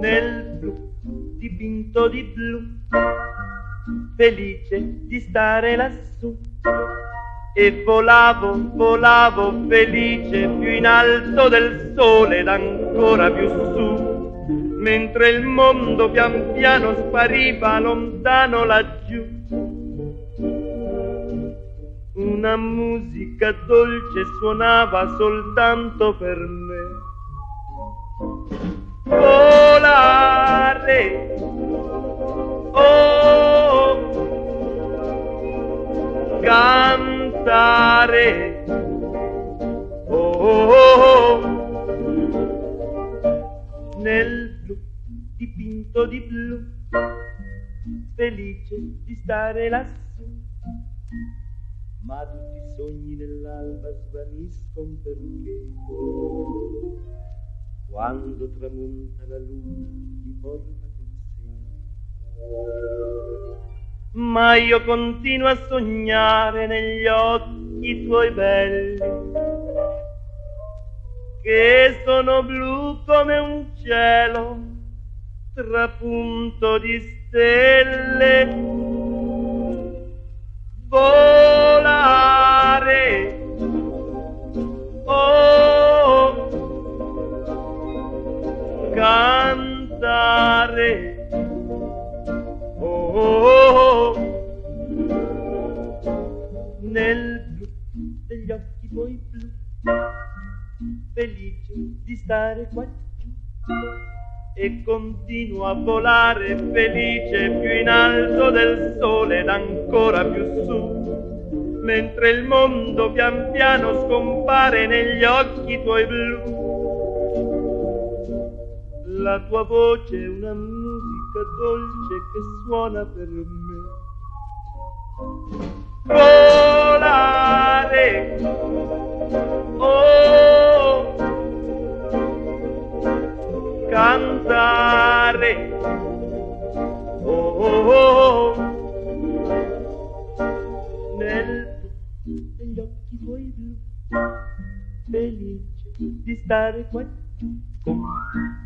nel blu dipinto di blu, felice di stare lassù. E volavo felice più in alto del sole ed ancora più su, mentre il mondo pian piano spariva lontano laggiù. Una musica dolce suonava soltanto per me. Volare, oh, cantare, oh, nel blu dipinto di blu, felice di stare lassù. Ma tutti i sogni nell'alba svaniscono perché quando tramonta la luna li porta con sé. Ma io continuo a sognare negli occhi tuoi belli, che sono blu come un cielo trapunto di stelle. Volare, oh, cantare, oh, nel blu degli occhi tuoi blu, felice di stare qua giù. E continuo a volare felice più in alto del sole ed ancora più su, mentre il mondo pian piano scompare negli occhi tuoi blu. La tua voce è una musica dolce che suona per me. Volare, oh, cantare, oh, nel blu degli occhi tuoi blu, felice di stare qua giù con me.